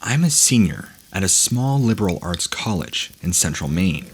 I'm a senior at a small liberal arts college in central Maine.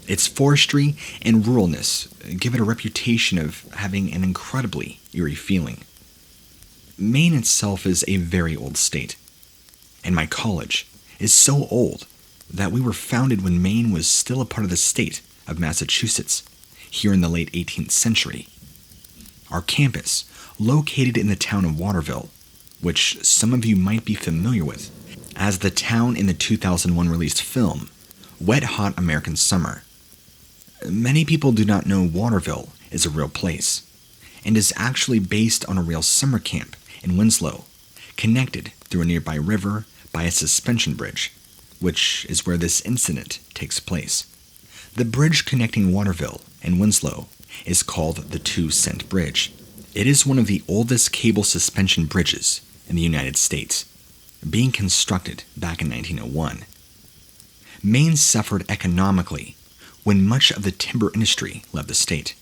Its forestry and ruralness give it a reputation of having an incredibly eerie feeling. Maine itself is a very old state, and my college is so old that we were founded when Maine was still a part of the state of Massachusetts, here in the late 18th century. Our campus, located in the town of Waterville, which some of you might be familiar with as the town in the 2001 released film, Wet Hot American Summer. Many people do not know Waterville is a real place, and is actually based on a real summer camp in Winslow, connected through a nearby river by a suspension bridge, which is where this incident takes place. The bridge connecting Waterville and Winslow is called the 2 Cent Bridge. It is one of the oldest cable suspension bridges in the United States, being constructed back in 1901. Maine suffered economically when much of the timber industry left the state.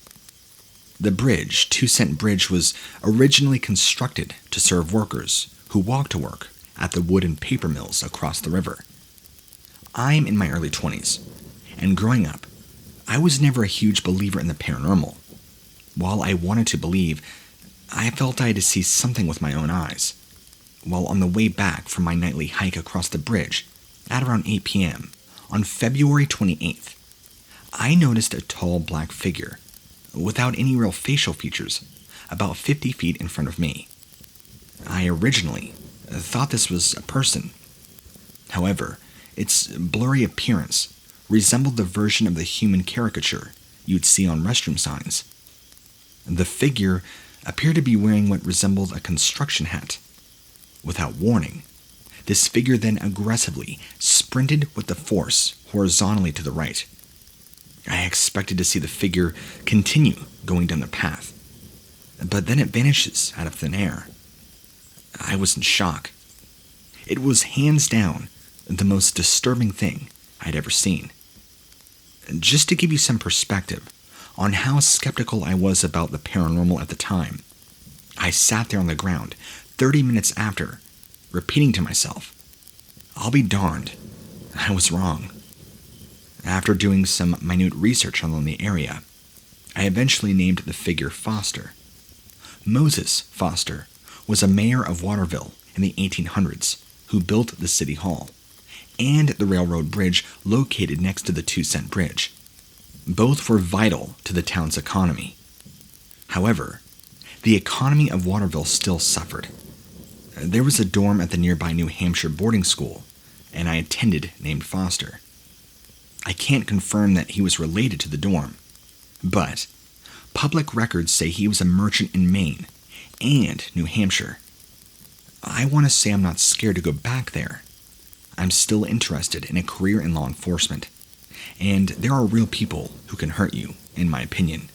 The bridge, 2 Cent Bridge, was originally constructed to serve workers who walked to work at the wood and paper mills across the river. I'm in my early 20s, and growing up, I was never a huge believer in the paranormal. While I wanted to believe, I felt I had to see something with my own eyes. While on the way back from my nightly hike across the bridge, at around 8 p.m., on February 28th, I noticed a tall black figure, without any real facial features, about 50 feet in front of me. I originally thought this was a person. However, its blurry appearance resembled the version of the human caricature you'd see on restroom signs. The figure appeared to be wearing what resembled a construction hat. Without warning, this figure then aggressively sprinted with the force horizontally to the right. I expected to see the figure continue going down the path, but then it vanishes out of thin air. I was in shock. It was hands down the most disturbing thing I'd ever seen. Just to give you some perspective on how skeptical I was about the paranormal at the time, I sat there on the ground 30 minutes after, repeating to myself, "I'll be darned, I was wrong." After doing some minute research on the area, I eventually named the figure Foster. Moses Foster was a mayor of Waterville in the 1800s who built the city hall and the railroad bridge located next to the 2 Cent Bridge. Both were vital to the town's economy. However, the economy of Waterville still suffered. There was a dorm at the nearby New Hampshire boarding school, and I attended named Foster. I can't confirm that he was related to the dorm, but public records say he was a merchant in Maine and New Hampshire. I want to say I'm not scared to go back there. I'm still interested in a career in law enforcement, and there are real people who can hurt you, in my opinion,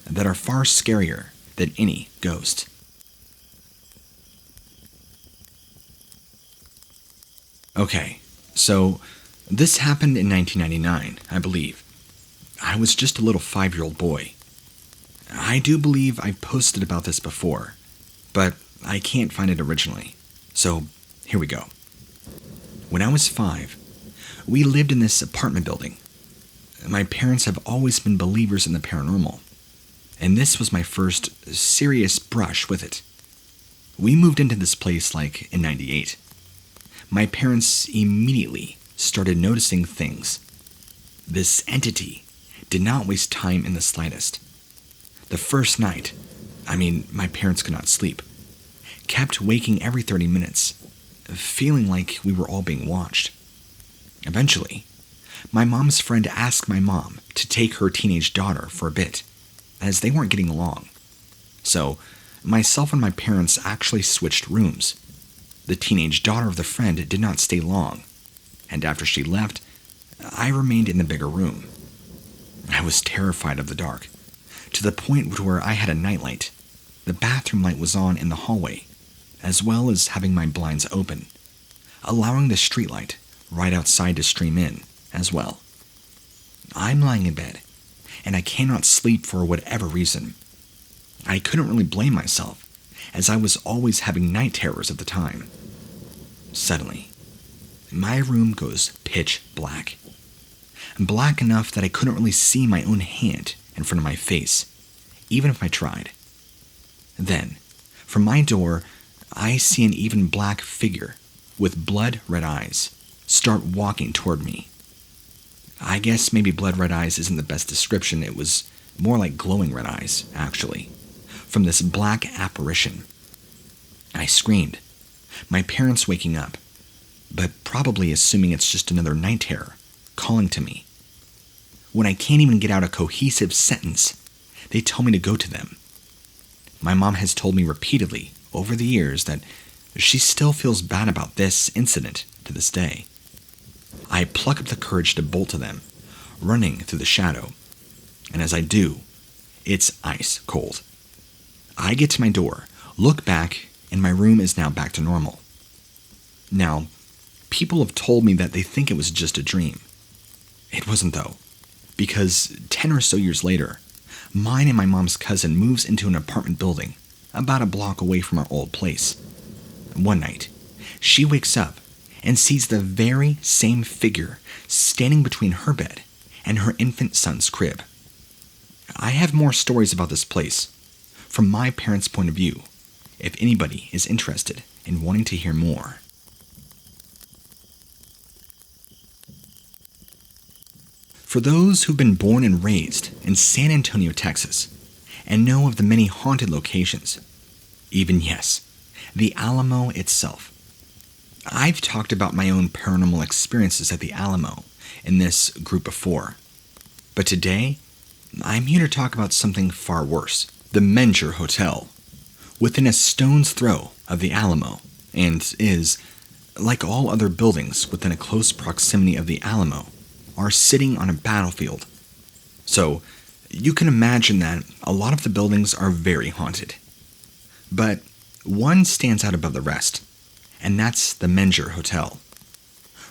that are far scarier than any ghost. Okay, so this happened in 1999, I believe. I was just a little 5-year-old boy. I do believe I posted about this before, but I can't find it originally. So here we go. When I was 5, we lived in this apartment building. My parents have always been believers in the paranormal, and this was my first serious brush with it. We moved into this place like in '98. My parents immediately started noticing things. This entity did not waste time in the slightest. The first night, my parents could not sleep, kept waking every 30 minutes, feeling like we were all being watched. Eventually, my mom's friend asked my mom to take her teenage daughter for a bit, as they weren't getting along. So, myself and my parents actually switched rooms. The teenage daughter of the friend did not stay long, and after she left, I remained in the bigger room. I was terrified of the dark, to the point where I had a nightlight. The bathroom light was on in the hallway, as well as having my blinds open, allowing the streetlight right outside to stream in as well. I'm lying in bed, and I cannot sleep for whatever reason. I couldn't really blame myself, as I was always having night terrors at the time. Suddenly, my room goes pitch black. Black enough that I couldn't really see my own hand in front of my face, even if I tried. Then, from my door, I see an even black figure with blood-red eyes start walking toward me. I guess maybe blood-red eyes isn't the best description. It was more like glowing red eyes, actually, from this black apparition. I screamed, my parents waking up, but probably assuming it's just another night terror calling to me. When I can't even get out a cohesive sentence, they tell me to go to them. My mom has told me repeatedly over the years that she still feels bad about this incident to this day. I pluck up the courage to bolt to them, running through the shadow, and as I do, it's ice cold. I get to my door, look back, and my room is now back to normal. Now, people have told me that they think it was just a dream. It wasn't though, because 10 or so years later, mine and my mom's cousin moves into an apartment building about a block away from our old place. One night, she wakes up and sees the very same figure standing between her bed and her infant son's crib. I have more stories about this place from my parents' point of view, if anybody is interested in wanting to hear more. For those who've been born and raised in San Antonio, Texas, and know of the many haunted locations, even yes, the Alamo itself. I've talked about my own paranormal experiences at the Alamo in this group before, but today, I'm here to talk about something far worse, the Menger Hotel, within a stone's throw of the Alamo, and is, like all other buildings within a close proximity of the Alamo, are sitting on a battlefield. So, you can imagine that a lot of the buildings are very haunted. But one stands out above the rest, and that's the Menger Hotel.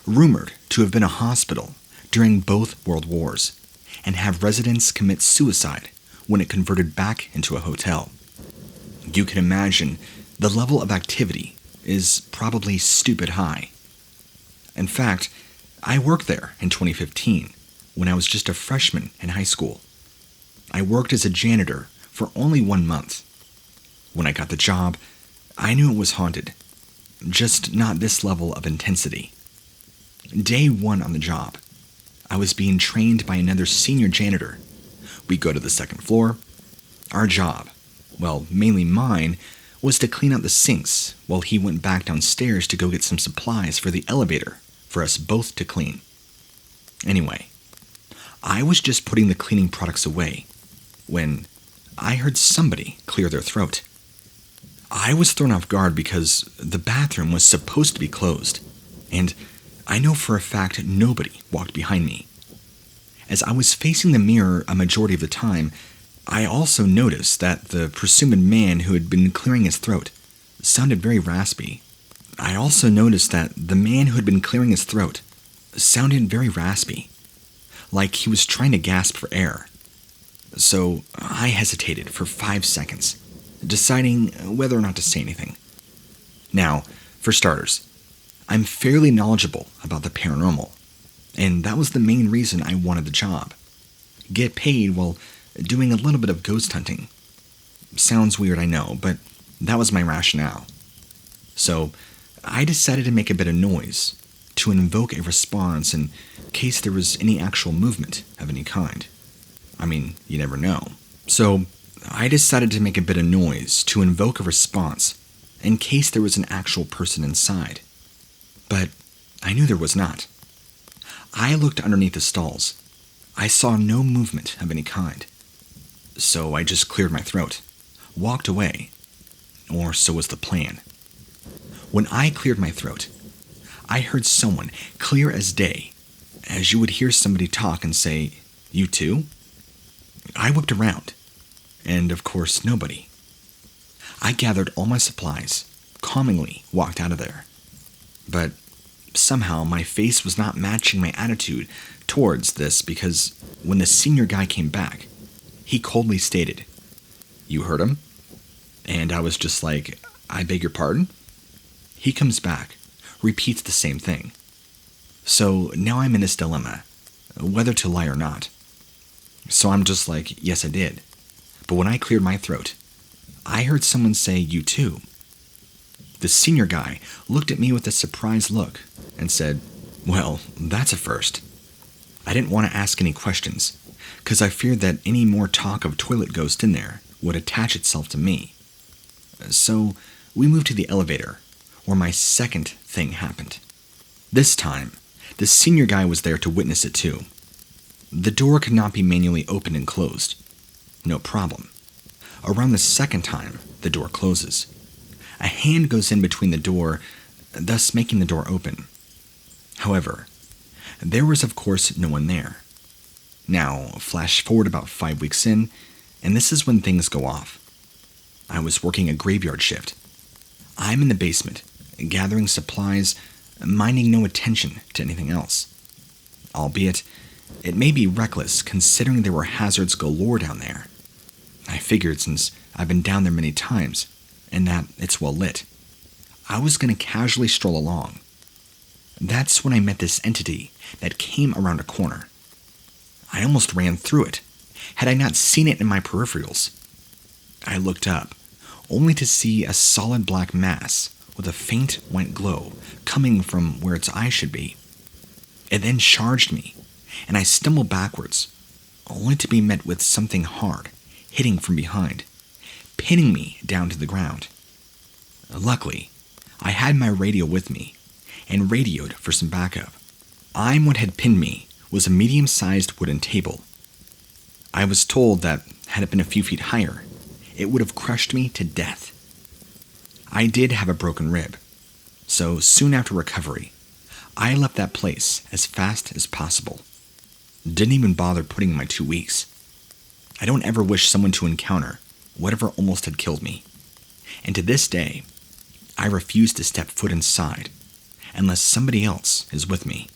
Rumored to have been a hospital during both World Wars, and have residents commit suicide when it converted back into a hotel. You can imagine the level of activity is probably stupid high. In fact, I worked there in 2015 when I was just a freshman in high school. I worked as a janitor for only 1 month. When I got the job, I knew it was haunted, just not this level of intensity. Day 1 on the job, I was being trained by another senior janitor. We go to the second floor. Our job, well, mainly mine, was to clean out the sinks while he went back downstairs to go get some supplies for the elevator for us both to clean. Anyway, I was just putting the cleaning products away when I heard somebody clear their throat. I was thrown off guard because the bathroom was supposed to be closed, and I know for a fact nobody walked behind me. As I was facing the mirror a majority of the time, I also noticed that the presumed man who had been clearing his throat sounded very raspy. I also noticed that the man who had been clearing his throat sounded very raspy, like he was trying to gasp for air. So I hesitated for 5 seconds, deciding whether or not to say anything. Now, for starters, I'm fairly knowledgeable about the paranormal, and that was the main reason I wanted the job. Get paid while doing a little bit of ghost hunting. Sounds weird, I know, but that was my rationale. So, I decided to make a bit of noise to invoke a response in case there was any actual movement of any kind. I mean, you never know. So, I decided to make a bit of noise to invoke a response in case there was an actual person inside. But I knew there was not. I looked underneath the stalls. I saw no movement of any kind. So I just cleared my throat, walked away, or so was the plan. When I cleared my throat, I heard someone clear as day, as you would hear somebody talk and say, "You too?" I whipped around, and of course nobody. I gathered all my supplies, calmly walked out of there. But somehow my face was not matching my attitude towards this because when the senior guy came back, he coldly stated, "You heard him?" And I was just like, "I beg your pardon?" He comes back, repeats the same thing. So now I'm in this dilemma, whether to lie or not. So I'm just like, yes, I did. But when I cleared my throat, I heard someone say, you too. The senior guy looked at me with a surprised look and said, well, that's a first. I didn't want to ask any questions, because I feared that any more talk of toilet ghost in there would attach itself to me. So we moved to the elevator, where my second thing happened. This time, the senior guy was there to witness it too. The door could not be manually opened and closed. No problem. Around the second time, the door closes. A hand goes in between the door, thus making the door open. However, there was of course no one there. Now, flash forward about 5 weeks in, and this is when things go off. I was working a graveyard shift. I'm in the basement, gathering supplies, minding no attention to anything else. Albeit, it may be reckless considering there were hazards galore down there. I figured since I've been down there many times, and that it's well lit, I was going to casually stroll along. That's when I met this entity that came around a corner. I almost ran through it, had I not seen it in my peripherals. I looked up, only to see a solid black mass with a faint white glow coming from where its eye should be. It then charged me, and I stumbled backwards, only to be met with something hard hitting from behind, pinning me down to the ground. Luckily, I had my radio with me, and radioed for some backup. What had pinned me was a medium-sized wooden table. I was told that had it been a few feet higher, it would have crushed me to death. I did have a broken rib, so soon after recovery, I left that place as fast as possible. Didn't even bother putting in my 2 weeks. I don't ever wish someone to encounter whatever almost had killed me. And to this day, I refuse to step foot inside unless somebody else is with me.